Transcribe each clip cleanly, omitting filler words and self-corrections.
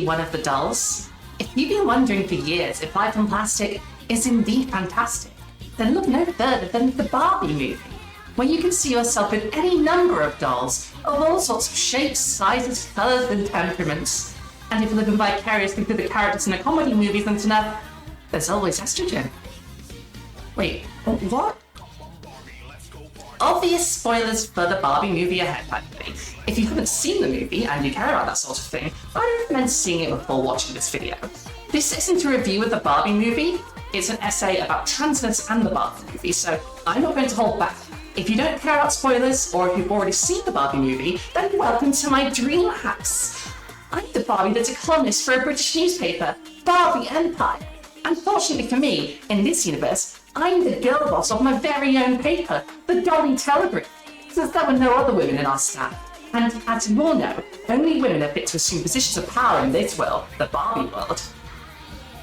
one of the dolls? If you've been wondering for years if life in plastic is indeed fantastic, then look no further than the Barbie movie, where you can see yourself in any number of dolls of all sorts of shapes, sizes, colours and temperaments. And if you're living vicariously through the characters in a comedy movie, then enough, there's always estrogen. Wait, what? Obvious spoilers for the Barbie movie ahead, by the way. If you haven't seen the movie and you care about that sort of thing, I recommend seeing it before watching this video. This isn't a review of the Barbie movie, it's an essay about transness and the Barbie movie, so I'm not going to hold back. If you don't care about spoilers, or if you've already seen the Barbie movie, then welcome to my dream house. I'm the Barbie that's a columnist for a British newspaper, Barbie Empire. Unfortunately for me, in this universe, I'm the girl boss of my very own paper, the Dolly Telegraph, since there were no other women in our staff. And as you all know, only women are fit to assume positions of power in this world, the Barbie world.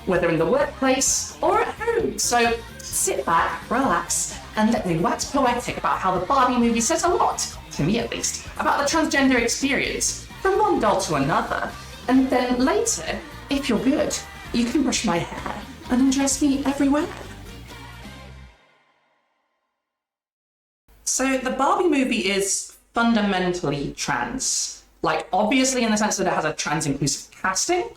Whether in the workplace or at home. So sit back, relax, and let me wax poetic about how the Barbie movie says a lot, to me at least, about the transgender experience, from one doll to another. And then later, if you're good, you can brush my hair and undress me everywhere. So the Barbie movie is fundamentally trans. Like, obviously in the sense that it has a trans-inclusive casting,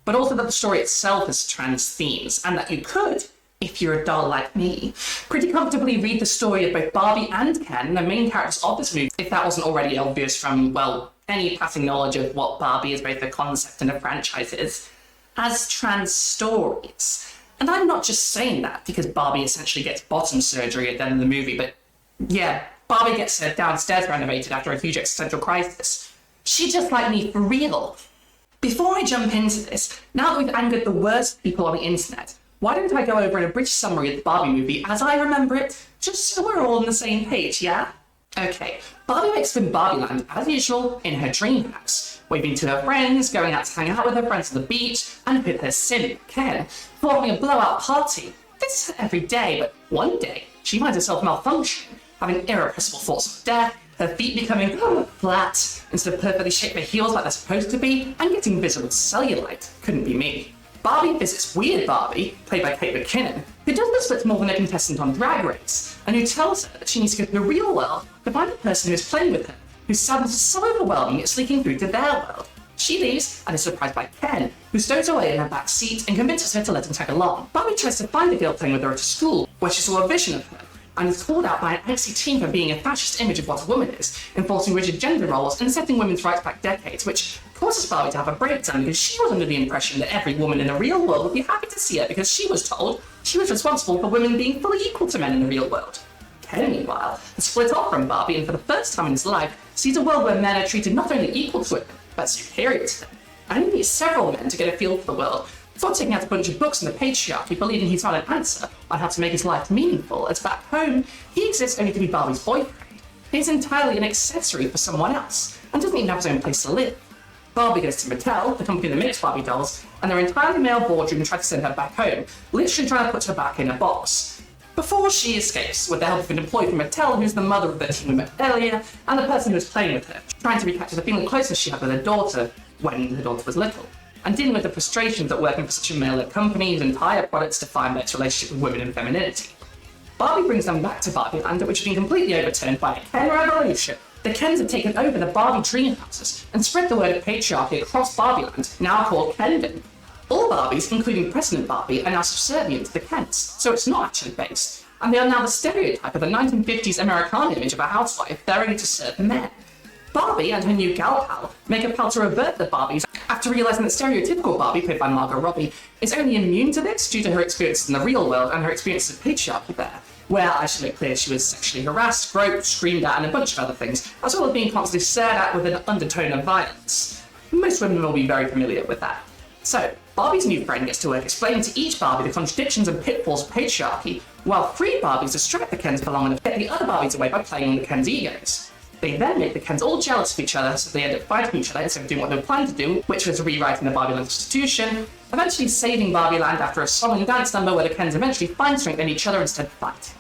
but also that the story itself has trans themes, and that you could, if you're a doll like me, pretty comfortably read the story of both Barbie and Ken, the main characters of this movie, if that wasn't already obvious from, well, any passing knowledge of what Barbie is, both a concept and a franchise is, as trans stories. And I'm not just saying that because Barbie essentially gets bottom surgery at the end of the movie, but yeah, Barbie gets her downstairs renovated after a huge existential crisis. She just like me for real. Before I jump into this, now that we've angered the worst people on the internet, why don't I go over in a British summary of the Barbie movie as I remember it, just so we're all on the same page, yeah? Okay, Barbie wakes up in Barbieland, as usual, in her dream house, waving to her friends, going out to hang out with her friends on the beach, and with her simp, Ken, forming a blowout party. This is every day, but one day, she finds herself malfunctioning, having irrepressible thoughts of death, her feet becoming flat instead of perfectly shaped for heels like they're supposed to be, and getting visible cellulite. Couldn't be me. Barbie visits Weird Barbie, played by Kate McKinnon, who does the splits more than a contestant on Drag Race, and who tells her that she needs to go to the real world to find the person who is playing with her, whose sadness is so overwhelming it's leaking through to their world. She leaves and is surprised by Ken, who stows away in her back seat and convinces her to let him tag along. Barbie tries to find the girl playing with her at school, where she saw a vision of her, and is called out by an angsty teen for being a fascist image of what a woman is, enforcing rigid gender roles and setting women's rights back decades, which causes Barbie to have a breakdown because she was under the impression that every woman in the real world would be happy to see her because she was told she was responsible for women being fully equal to men in the real world. Ken, meanwhile, has split off from Barbie and for the first time in his life sees a world where men are treated not only equal to women, but superior to them. And he meets several men to get a feel for the world, before taking out a bunch of books on the patriarchy, believing he's found an answer on how to make his life meaningful, as back home, he exists only to be Barbie's boyfriend. He's entirely an accessory for someone else, and doesn't even have his own place to live. Barbie goes to Mattel, the company that makes Barbie dolls, and their entirely male boardroom try to send her back home, literally trying to put her back in a box. Before she escapes, with the help of an employee from Mattel, who's the mother of the teen we met earlier, and the person who's playing with her, trying to recapture the feeling closeness she had with her daughter when her daughter was little, and dealing with the frustrations that working for such a male-led company whose entire products define their relationship with women and femininity. Barbie brings them back to Barbieland, which has been completely overturned by a Ken revolution. The Kens have taken over the Barbie dream houses and spread the word of patriarchy across Barbieland, now called Kendon. All Barbies, including President Barbie, are now subservient to the Kens, so it's not actually based, and they are now the stereotype of the 1950s Americana image of a housewife there only to serve men. Barbie and her new gal pal make a pal to revert the Barbies after realising that stereotypical Barbie, played by Margot Robbie, is only immune to this due to her experiences in the real world and her experiences of patriarchy there, where, I should make clear, she was sexually harassed, groped, screamed at, and a bunch of other things, as well as being constantly stared at with an undertone of violence. Most women will be very familiar with that. So, Barbie's new friend gets to work explaining to each Barbie the contradictions and pitfalls of patriarchy, while three Barbies distract the Kens for long enough to get the other Barbies away by playing on the Kens' egos. They then make the Kens all jealous of each other, so they end up fighting each other instead of doing what they were planning to do, which was rewriting the Barbieland Constitution, eventually saving Barbieland after a song and dance number where the Kens eventually find strength in each other instead of fighting.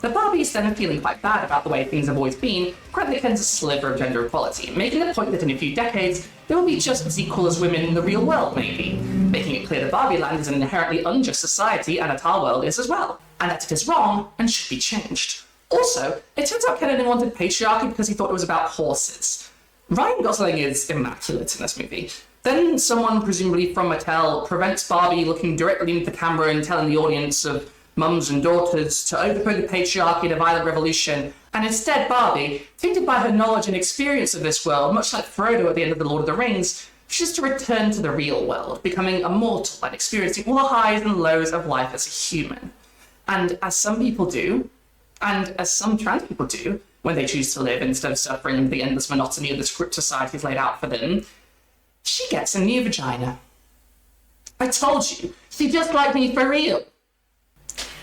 The Barbies then are feeling quite bad about the way things have always been, grant the Kens a sliver of gender equality, making the point that in a few decades, they will be just as equal as women in the real world, maybe, making it clear that Barbie Land is an inherently unjust society and that our world is as well, and that it is wrong and should be changed. Also, it turns out Ken only wanted patriarchy because he thought it was about horses. Ryan Gosling is immaculate in this movie. Then someone, presumably from Mattel, prevents Barbie looking directly into the camera and telling the audience of mums and daughters to overthrow the patriarchy in a violent revolution, and instead Barbie, tainted by her knowledge and experience of this world, much like Frodo at the end of The Lord of the Rings, wishes to return to the real world, becoming immortal and experiencing all the highs and lows of life as a human. And as some people do, and as some trans people do, when they choose to live instead of suffering under the endless monotony of the script society has laid out for them, she gets a new vagina. I told you, she just like me for real.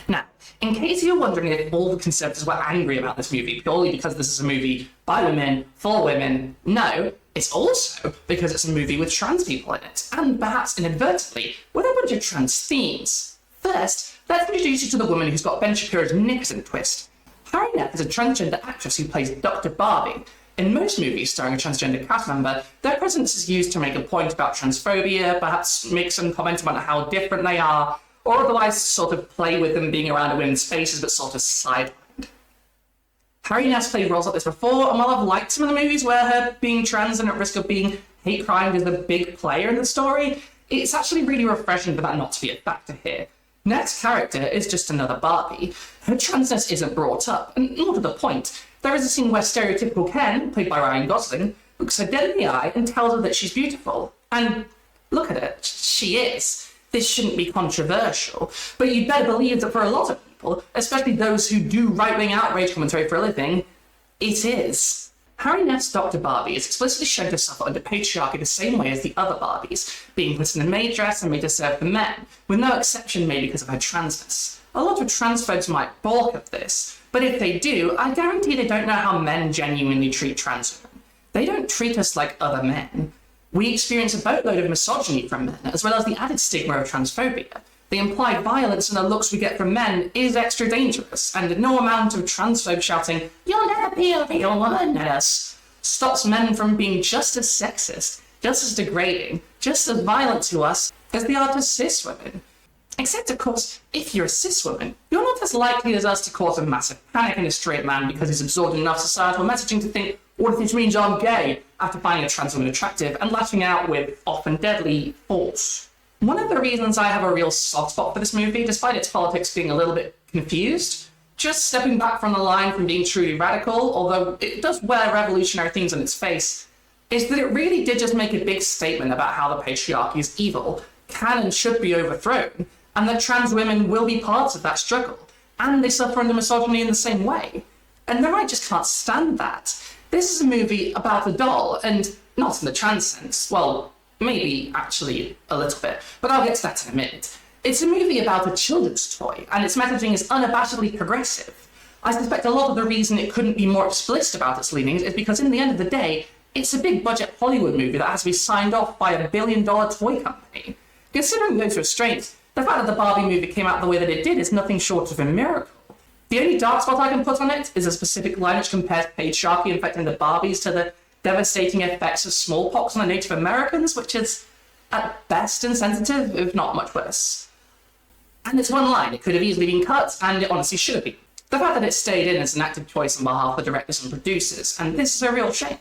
Now, in case you're wondering if all the conservatives were angry about this movie purely because this is a movie by women, for women, no, it's also because it's a movie with trans people in it, and perhaps inadvertently, with a bunch of trans themes. First, let's introduce you to the woman who's got Ben Shapiro's Nixon twist. Harry Neff is a transgender actress who plays Dr. Barbie. In most movies starring a transgender cast member, their presence is used to make a point about transphobia, perhaps make some comment about how different they are, or otherwise sort of play with them being around a women's spaces but sort of sidelined. Harry Neff's played roles like this before, and while I've liked some of the movies where her being trans and at risk of being hate crimed is the big player in the story, it's actually really refreshing for that not to be a factor here. Neff's character is just another Barbie. Her transness isn't brought up, and more to the point, there is a scene where stereotypical Ken, played by Ryan Gosling, looks her dead in the eye and tells her that she's beautiful. And look at her, she is. This shouldn't be controversial, but you'd better believe that for a lot of people, especially those who do right-wing outrage commentary for a living, it is. Harry Neff's Dr. Barbie is explicitly shown to suffer under patriarchy the same way as the other Barbies, being put in a maid dress and made to serve the men, with no exception made because of her transness. A lot of transphobes might balk at this, but if they do, I guarantee they don't know how men genuinely treat trans women. They don't treat us like other men. We experience a boatload of misogyny from men, as well as the added stigma of transphobia. The implied violence and the looks we get from men is extra dangerous, and no amount of transphobes shouting, "You'll never be a real woman" at us, stops men from being just as sexist, just as degrading, just as violent to us as they are to cis women. Except, of course, if you're a cis woman, you're not as likely as us to cause a massive panic in a straight man because he's absorbed in enough societal messaging to think, what if this means I'm gay, after finding a trans woman attractive and lashing out with often deadly force. One of the reasons I have a real soft spot for this movie, despite its politics being a little bit confused, just stepping back from the line from being truly radical, although it does wear revolutionary themes on its face, is that it really did just make a big statement about how the patriarchy is evil, can and should be overthrown, and that trans women will be parts of that struggle, and they suffer under misogyny in the same way. And the right just can't stand that. This is a movie about a doll, and not in the trans sense, well, maybe actually a little bit, but I'll get to that in a minute. It's a movie about a children's toy, and its messaging is unabashedly progressive. I suspect a lot of the reason it couldn't be more explicit about its leanings is because in the end of the day, it's a big budget Hollywood movie that has to be signed off by a billion-dollar toy company. Considering those restraints, the fact that the Barbie movie came out the way that it did is nothing short of a miracle. The only dark spot I can put on it is a specific line which compares patriarchy infecting the Barbies to the devastating effects of smallpox on the Native Americans, which is at best insensitive, if not much worse. And it's one line, it could have easily been cut, and it honestly should have been. The fact that it stayed in is an active choice on behalf of the directors and producers, and this is a real shame.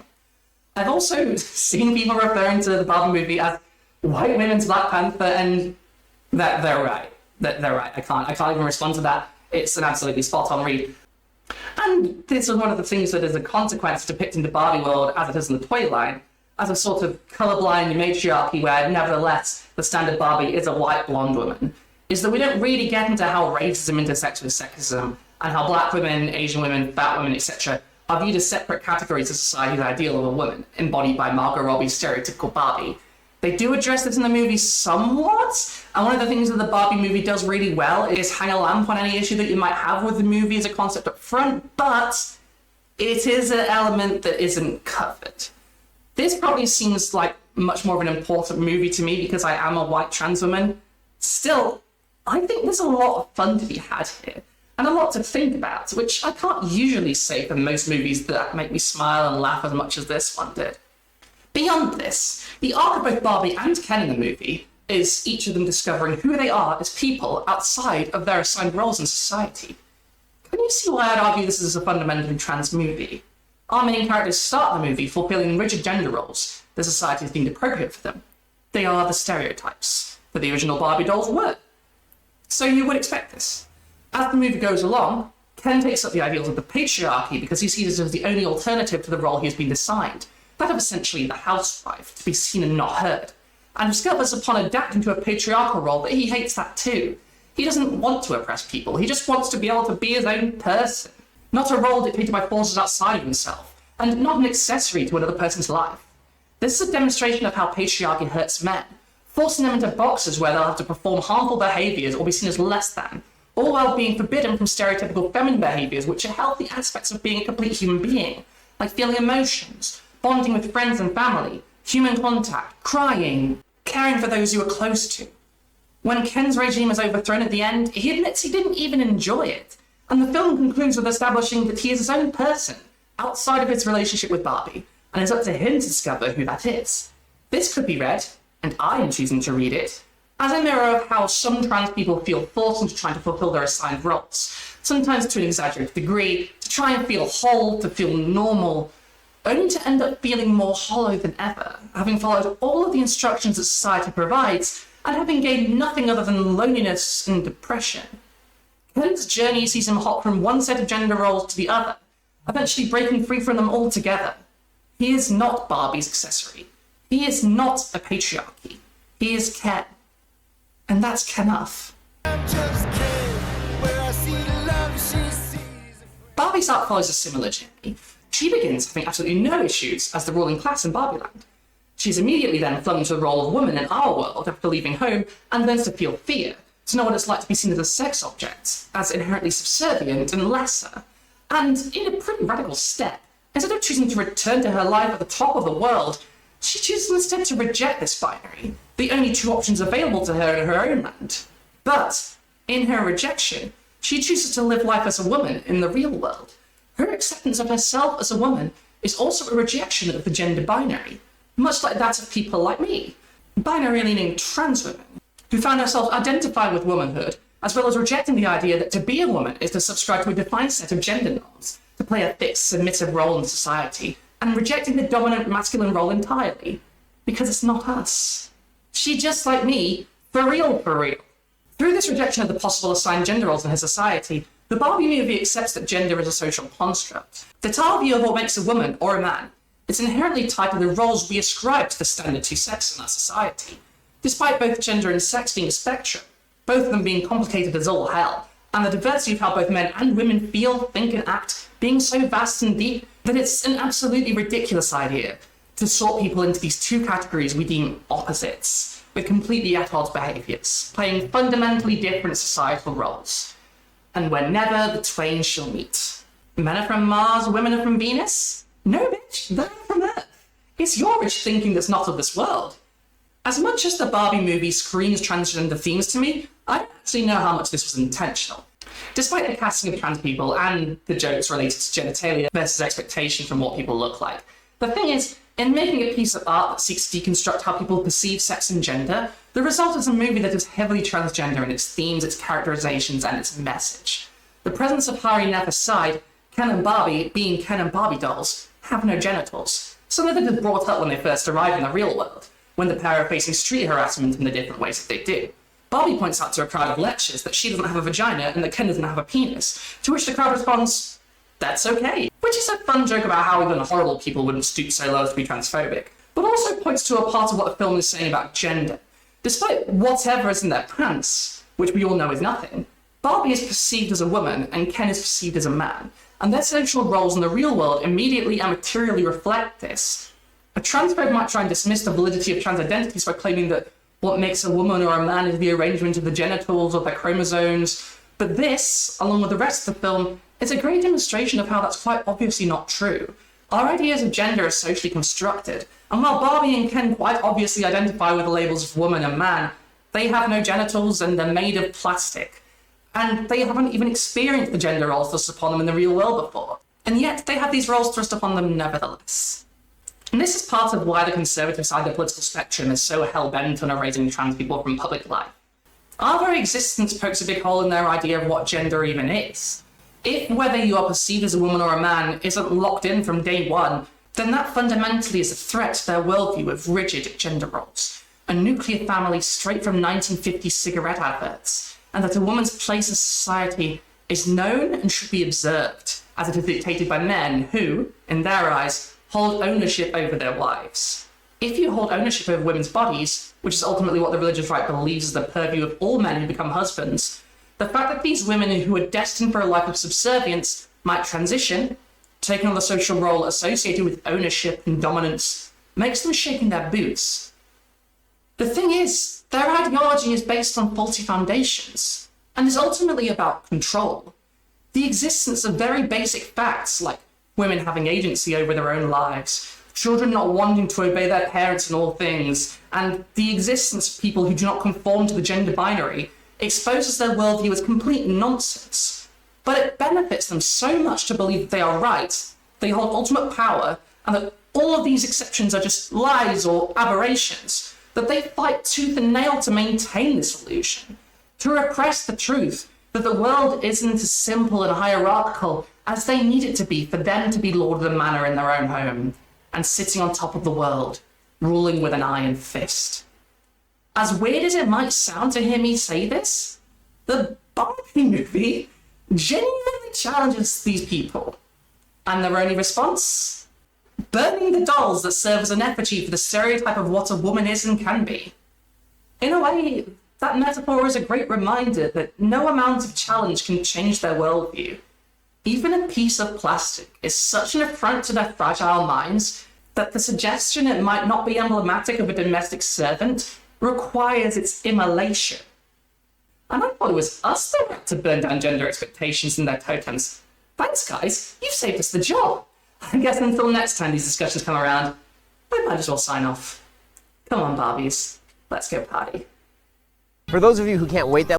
I've also seen people referring to the Barbie movie as white women's Black Panther, and they're right. They're right. I can't even respond to that. It's an absolutely spot-on read. And this is one of the things that is a consequence of depicting the Barbie world as it is in the toy line, as a sort of colourblind matriarchy where, nevertheless, the standard Barbie is a white blonde woman, is that we don't really get into how racism intersects with sexism, and how black women, Asian women, fat women, etc. are viewed as separate categories of society's ideal of a woman, embodied by Margot Robbie's stereotypical Barbie. They do address this in the movie somewhat, and one of the things that the Barbie movie does really well is hang a lamp on any issue that you might have with the movie as a concept up front, but it is an element that isn't covered. This probably seems like much more of an important movie to me because I am a white trans woman. Still, I think there's a lot of fun to be had here. and a lot to think about, which I can't usually say for most movies that make me smile and laugh as much as this one did. Beyond this, the arc of both Barbie and Ken in the movie is each of them discovering who they are as people outside of their assigned roles in society. Can you see why I'd argue this is a fundamentally trans movie? Our main characters start the movie fulfilling rigid gender roles that society has deemed appropriate for them. They are the stereotypes that the original Barbie dolls were. So you would expect this. As the movie goes along, Ken takes up the ideals of the patriarchy because he sees it as the only alternative to the role he has been assigned, that of essentially the housewife, to be seen and not heard, and discovers upon adapting to a patriarchal role that he hates that too. He doesn't want to oppress people, he just wants to be able to be his own person, not a role dictated by forces outside of himself, and not an accessory to another person's life. This is a demonstration of how patriarchy hurts men, forcing them into boxes where they'll have to perform harmful behaviours or be seen as less than, all while being forbidden from stereotypical feminine behaviours which are healthy aspects of being a complete human being, like feeling emotions, bonding with friends and family, human contact, crying, caring for those you are close to. When Ken's regime is overthrown at the end, he admits he didn't even enjoy it, and the film concludes with establishing that he is his own person, outside of his relationship with Barbie, and it's up to him to discover who that is. This could be read, and I am choosing to read it, as a mirror of how some trans people feel forced into trying to fulfill their assigned roles, sometimes to an exaggerated degree, to try and feel whole, to feel normal, only to end up feeling more hollow than ever, having followed all of the instructions that society provides, and having gained nothing other than loneliness and depression. Ken's journey sees him hop from one set of gender roles to the other, eventually breaking free from them altogether. He is not Barbie's accessory. He is not a patriarchy. He is Ken. And that's enough. Barbie's arc follows a similar journey. She begins having absolutely no issues as the ruling class in Barbieland. She's immediately then flung into the role of woman in our world after leaving home and learns to feel fear, to know what it's like to be seen as a sex object, as inherently subservient and lesser. And in a pretty radical step, instead of choosing to return to her life at the top of the world, she chooses instead to reject this binary, the only two options available to her in her own land. But, in her rejection, she chooses to live life as a woman in the real world. Her acceptance of herself as a woman is also a rejection of the gender binary, much like that of people like me, binary-leaning trans women, who find themselves identifying with womanhood, as well as rejecting the idea that to be a woman is to subscribe to a defined set of gender norms, to play a fixed, submissive role in society, and rejecting the dominant masculine role entirely, because it's not us. She just like me, for real, for real. Through this rejection of the possible assigned gender roles in her society, the Barbie movie accepts that gender is a social construct, that our view of what makes a woman or a man is inherently tied to the roles we ascribe to the standard two sexes in our society, despite both gender and sex being a spectrum, both of them being complicated as all hell, and the diversity of how both men and women feel, think, and act being so vast and deep that it's an absolutely ridiculous idea to sort people into these two categories we deem opposites, with completely at odds behaviours, playing fundamentally different societal roles. And whenever the twain shall meet. Men are from Mars, women are from Venus? No, bitch, they're from Earth. It's your rich thinking that's not of this world. As much as the Barbie movie screams transgender themes to me, I don't actually know how much this was intentional. Despite the casting of trans people and the jokes related to genitalia versus expectation from what people look like, the thing is, in making a piece of art that seeks to deconstruct how people perceive sex and gender, the result is a movie that is heavily transgender in its themes, its characterizations, and its message. The presence of Hari Nef aside, Ken and Barbie, being Ken and Barbie dolls, have no genitals, something that is brought up when they first arrive in the real world, when the pair are facing street harassment in the different ways that they do. Barbie points out to a crowd of lectures that she doesn't have a vagina and that Ken doesn't have a penis, to which the crowd responds, "That's okay," which is a fun joke about how even horrible people wouldn't stoop so low as to be transphobic, but also points to a part of what the film is saying about gender. Despite whatever is in their pants, which we all know is nothing, Barbie is perceived as a woman and Ken is perceived as a man, and their sexual roles in the real world immediately and materially reflect this. A transphobe might try and dismiss the validity of trans identities by claiming that what makes a woman or a man is the arrangement of the genitals or their chromosomes, but this, along with the rest of the film, is a great demonstration of how that's quite obviously not true. Our ideas of gender are socially constructed, and while Barbie and Ken quite obviously identify with the labels of woman and man, they have no genitals and they're made of plastic. and they haven't even experienced the gender roles thrust upon them in the real world before. And yet they have these roles thrust upon them nevertheless. And this is part of why the conservative side of the political spectrum is so hell-bent on erasing trans people from public life. Our very existence pokes a big hole in their idea of what gender even is. If whether you are perceived as a woman or a man isn't locked in from day one, then that fundamentally is a threat to their worldview of rigid gender roles, a nuclear family straight from 1950s cigarette adverts, and that a woman's place in society is known and should be observed, as it is dictated by men who, in their eyes, hold ownership over their wives. If you hold ownership over women's bodies, which is ultimately what the religious right believes is the purview of all men who become husbands, the fact that these women who are destined for a life of subservience might transition, taking on the social role associated with ownership and dominance, makes them shake in their boots. The thing is, their ideology is based on faulty foundations, and is ultimately about control. The existence of very basic facts like women having agency over their own lives, children not wanting to obey their parents in all things, and the existence of people who do not conform to the gender binary exposes their worldview as complete nonsense. But it benefits them so much to believe that they are right, they hold ultimate power, and that all of these exceptions are just lies or aberrations, that they fight tooth and nail to maintain this illusion, to repress the truth that the world isn't as simple and hierarchical as they need it to be for them to be lord of the manor in their own home, and sitting on top of the world, ruling with an iron fist. As weird as it might sound to hear me say this, the Barbie movie genuinely challenges these people. And their only response? Burning the dolls that serve as an effigy for the stereotype of what a woman is and can be. In a way, that metaphor is a great reminder that no amount of challenge can change their worldview. Even a piece of plastic is such an affront to their fragile minds that the suggestion it might not be emblematic of a domestic servant requires its immolation. And I thought it was us that had to burn down gender expectations and their totems. Thanks, guys. You've saved us the job. I guess until next time these discussions come around, I might as well sign off. Come on, Barbies. Let's go party. For those of you who can't wait that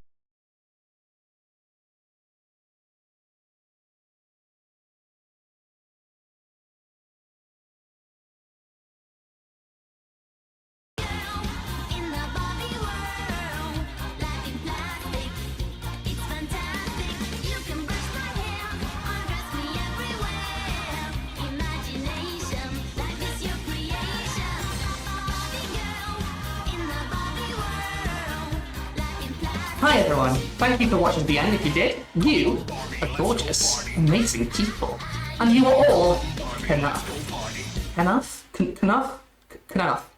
Hi everyone, thank you for watching to the end. If you did, you are gorgeous, amazing people. And you are all enough. Enough? Enough? Enough.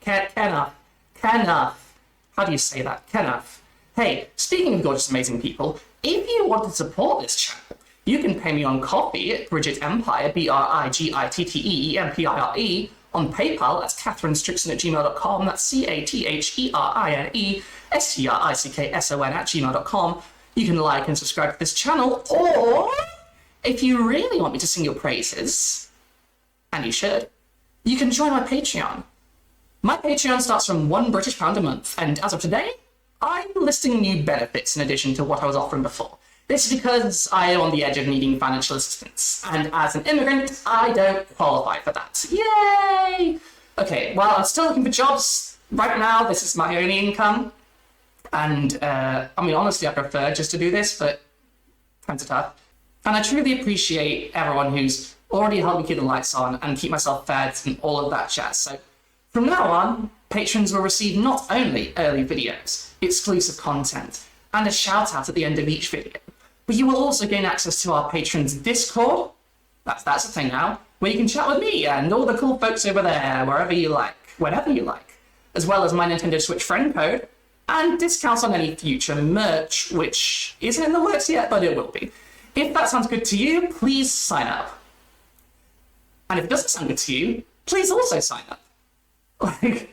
How do you say that? Enough. Hey, speaking of gorgeous, amazing people, if you want to support this channel, you can pay me on Coffee at Bridget Empire, BRIGITTEEMPIRE, on PayPal, that's catherinestrickson@gmail.com, that's CATHERINESTRICKSON@gmail.com. You can like and subscribe to this channel, or if you really want me to sing your praises, and you should, you can join my Patreon. My Patreon starts from £1 a month, and as of today, I'm listing new benefits in addition to what I was offering before. This is because I am on the edge of needing financial assistance, and as an immigrant, I don't qualify for that. Yay! Okay, well, I'm still looking for jobs. Right now, this is my only income, and I mean, honestly, I prefer just to do this, but times are tough. And I truly appreciate everyone who's already helped me keep the lights on and keep myself fed and all of that jazz. So from now on, patrons will receive not only early videos, exclusive content, and a shout out at the end of each video, but you will also gain access to our patrons' Discord. That's a thing now, where you can chat with me and all the cool folks over there, wherever you like, whenever you like, as well as my Nintendo Switch friend code, and discounts on any future merch, which isn't in the works yet, but it will be. If that sounds good to you, please sign up. And if it doesn't sound good to you, please also sign up. Like,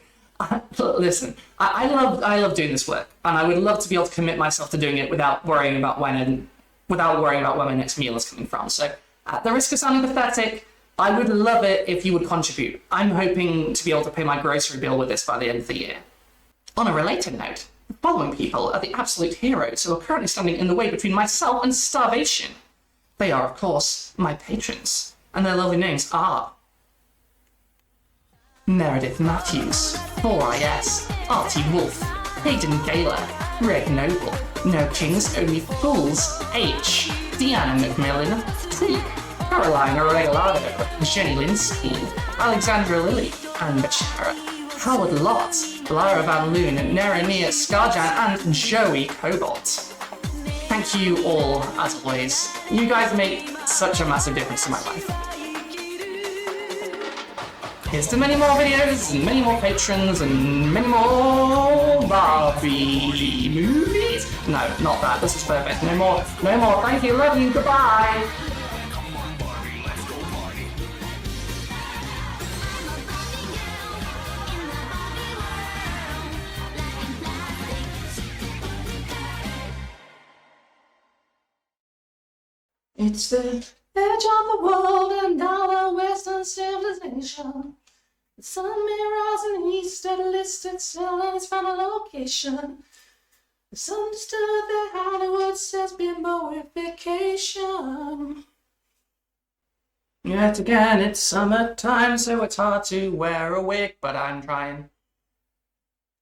listen, I love doing this work, and I would love to be able to commit myself to doing it without worrying about where my next meal is coming from. So, at the risk of sounding pathetic, I would love it if you would contribute. I'm hoping to be able to pay my grocery bill with this by the end of the year. On a related note, The following people are the absolute heroes who are currently standing in the way between myself and starvation. They are, of course, my patrons, and their lovely names are Meredith Matthews, 4IS, Artie Wolf, Hayden Gaylor, Greg Noble, No Kings, Only Fools, H, Deanna McMillan, T, Caroline Regalado, Jenny Linsky, Alexandra Lilly, and Bechara, Howard Lott, Lyra Van Loon, Nerania Skarjan, and Joey Cobalt. Thank you all, as always. You guys make such a massive difference in my life. Here's to many more videos, and many more patrons, and many more Barbie movies. No, not that. This is perfect. No more. No more. Thank you. Love you. Goodbye. It's the edge of the world and now the Western civilization. The sun may rise in the east at a listed sail and its final location. It's understood that Hollywood says bimboification. Yet again, it's summertime, so it's hard to wear a wig, but I'm trying.